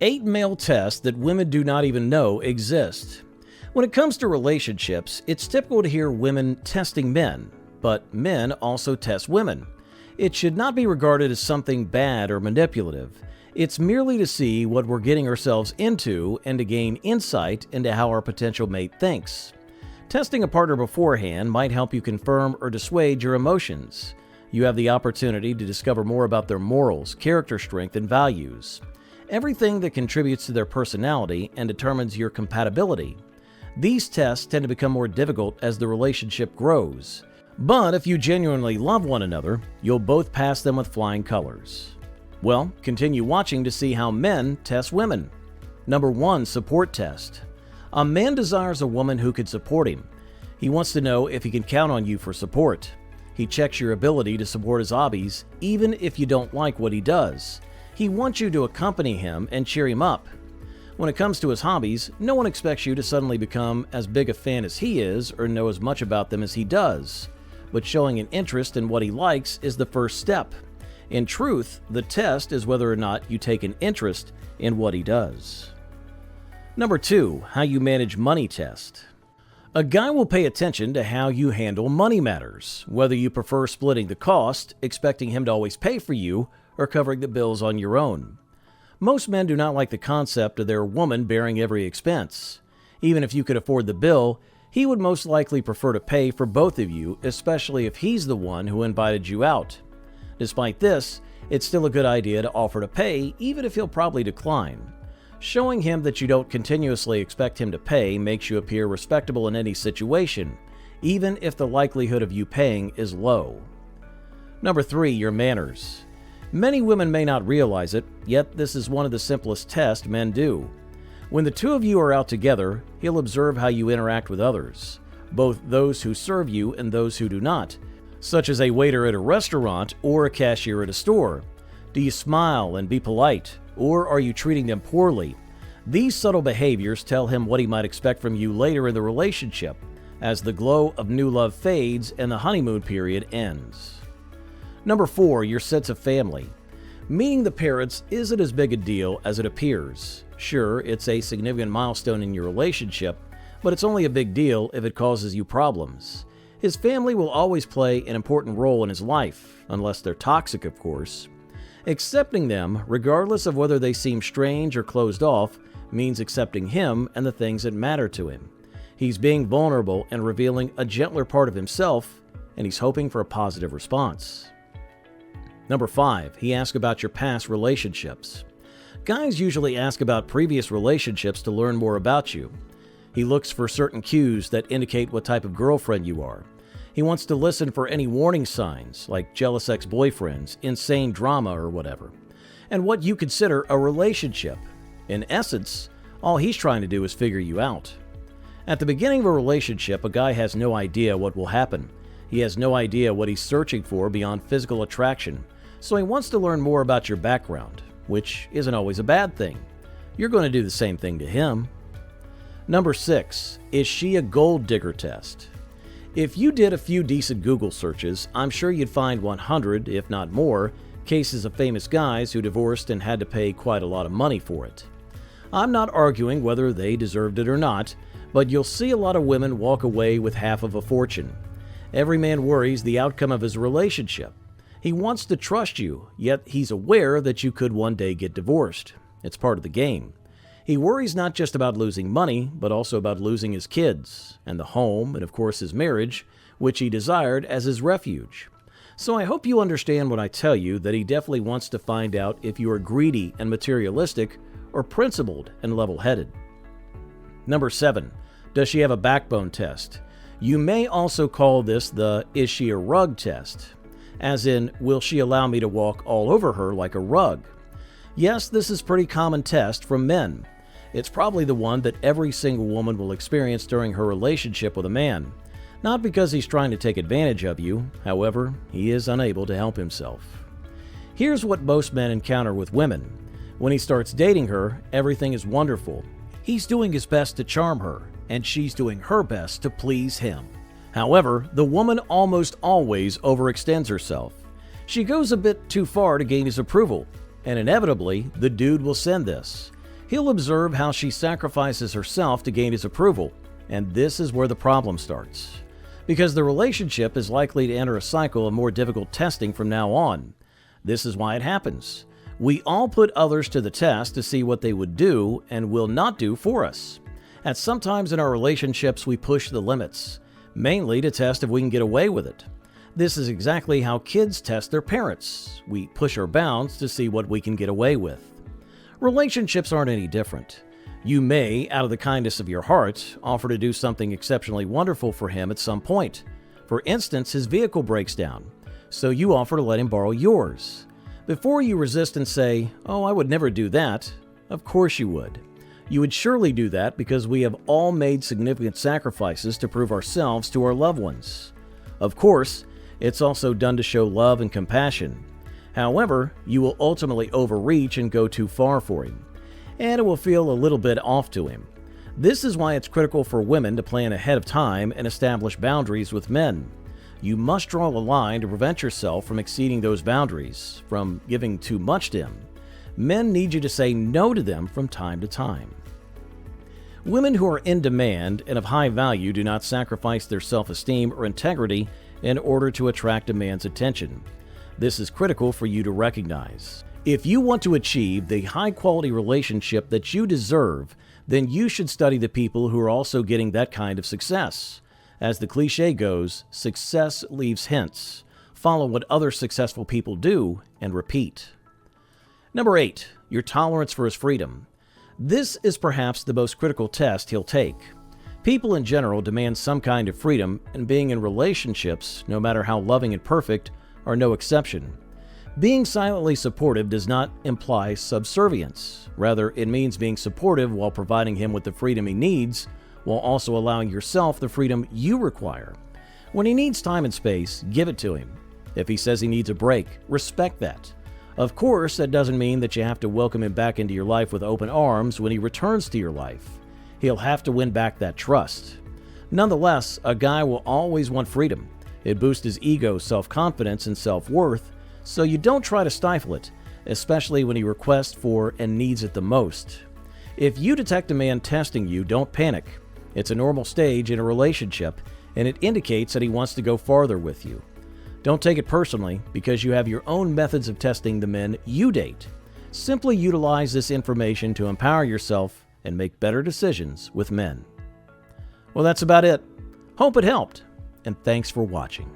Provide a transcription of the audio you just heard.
8 male tests that women do not even know exist. When it comes to relationships, it's typical to hear women testing men, but men also test women. It should not be regarded as something bad or manipulative. It's merely to see what we're getting ourselves into and to gain insight into how our potential mate thinks. Testing a partner beforehand might help you confirm or dissuade your emotions. You have the opportunity to discover more about their morals, character strength, and values. Everything that contributes to their personality and determines your compatibility. These tests tend to become more difficult as the relationship grows. But if you genuinely love one another, you'll both pass them with flying colors. Well, continue watching to see how men test women. Number 1. Support test. A man desires a woman who can support him. He wants to know if he can count on you for support. He checks your ability to support his hobbies, even if you don't like what he does. He wants you to accompany him and cheer him up. When it comes to his hobbies, no one expects you to suddenly become as big a fan as he is or know as much about them as he does. But showing an interest in what he likes is the first step. In truth, the test is whether or not you take an interest in what he does. Number 2. How you manage money test. A guy will pay attention to how you handle money matters, whether you prefer splitting the cost, expecting him to always pay for you, or covering the bills on your own. Most men do not like the concept of their woman bearing every expense. Even if you could afford the bill, he would most likely prefer to pay for both of you, especially if he's the one who invited you out. Despite this, it's still a good idea to offer to pay, even if he'll probably decline. Showing him that you don't continuously expect him to pay makes you appear respectable in any situation, even if the likelihood of you paying is low. Number 3. Your manners. Many women may not realize it, yet this is one of the simplest tests men do. When the two of you are out together, he'll observe how you interact with others, both those who serve you and those who do not, such as a waiter at a restaurant or a cashier at a store. Do you smile and be polite, or are you treating them poorly? These subtle behaviors tell him what he might expect from you later in the relationship, as the glow of new love fades and the honeymoon period ends. Number 4. Your sense of family. Meeting the parents isn't as big a deal as it appears. Sure, it's a significant milestone in your relationship, but it's only a big deal if it causes you problems. His family will always play an important role in his life, unless they're toxic, of course. Accepting them, regardless of whether they seem strange or closed off, means accepting him and the things that matter to him. He's being vulnerable and revealing a gentler part of himself, and he's hoping for a positive response. Number 5. He asks about your past relationships. Guys usually ask about previous relationships to learn more about you. He looks for certain cues that indicate what type of girlfriend you are. He wants to listen for any warning signs, like jealous ex-boyfriends, insane drama, or whatever, and what you consider a relationship. In essence, all he's trying to do is figure you out. At the beginning of a relationship, a guy has no idea what will happen. He has no idea what he's searching for beyond physical attraction, so he wants to learn more about your background, which isn't always a bad thing. You're going to do the same thing to him. Number 6. Is she a gold digger test? If you did a few decent Google searches, I'm sure you'd find 100, if not more, cases of famous guys who divorced and had to pay quite a lot of money for it. I'm not arguing whether they deserved it or not, but you'll see a lot of women walk away with half of a fortune. Every man worries the outcome of his relationship. He wants to trust you, yet he's aware that you could one day get divorced. It's part of the game. He worries not just about losing money, but also about losing his kids, and the home, and of course his marriage, which he desired as his refuge. So I hope you understand when I tell you that he definitely wants to find out if you are greedy and materialistic, or principled and level-headed. Number 7. Does she have a backbone test? You may also call this the "is she a rug" test, as in, will she allow me to walk all over her like a rug? Yes, this is a pretty common test from men. It's probably the one that every single woman will experience during her relationship with a man. Not because he's trying to take advantage of you, however, he is unable to help himself. Here's what most men encounter with women. When he starts dating her, everything is wonderful. He's doing his best to charm her, and she's doing her best to please him. However, the woman almost always overextends herself. She goes a bit too far to gain his approval, and inevitably, the dude will send this. He'll observe how she sacrifices herself to gain his approval, and this is where the problem starts. Because the relationship is likely to enter a cycle of more difficult testing from now on. This is why it happens. We all put others to the test to see what they would do and will not do for us. At some times in our relationships, we push the limits, mainly to test if we can get away with it. This is exactly how kids test their parents. We push our bounds to see what we can get away with. Relationships aren't any different. You may, out of the kindness of your heart, offer to do something exceptionally wonderful for him at some point. For instance, his vehicle breaks down, so you offer to let him borrow yours. Before you resist and say, "Oh, I would never do that," of course you would. You would surely do that because we have all made significant sacrifices to prove ourselves to our loved ones. Of course, it's also done to show love and compassion. However, you will ultimately overreach and go too far for him, and it will feel a little bit off to him. This is why it's critical for women to plan ahead of time and establish boundaries with men. You must draw a line to prevent yourself from exceeding those boundaries, from giving too much to him. Men need you to say no to them from time to time. Women who are in demand and of high value do not sacrifice their self-esteem or integrity in order to attract a man's attention. This is critical for you to recognize. If you want to achieve the high-quality relationship that you deserve, then you should study the people who are also getting that kind of success. As the cliche goes, success leaves hints. Follow what other successful people do and repeat. Number 8, your tolerance for his freedom. This is perhaps the most critical test he'll take. People in general demand some kind of freedom, and being in relationships, no matter how loving and perfect, are no exception. Being silently supportive does not imply subservience. Rather, it means being supportive while providing him with the freedom he needs, while also allowing yourself the freedom you require. When he needs time and space, give it to him. If he says he needs a break, respect that. Of course, that doesn't mean that you have to welcome him back into your life with open arms when he returns to your life. He'll have to win back that trust. Nonetheless, a guy will always want freedom. It boosts his ego, self-confidence, and self-worth, so you don't try to stifle it, especially when he requests for and needs it the most. If you detect a man testing you, don't panic. It's a normal stage in a relationship, and it indicates that he wants to go farther with you. Don't take it personally because you have your own methods of testing the men you date. Simply utilize this information to empower yourself and make better decisions with men. Well, that's about it. Hope it helped, and thanks for watching.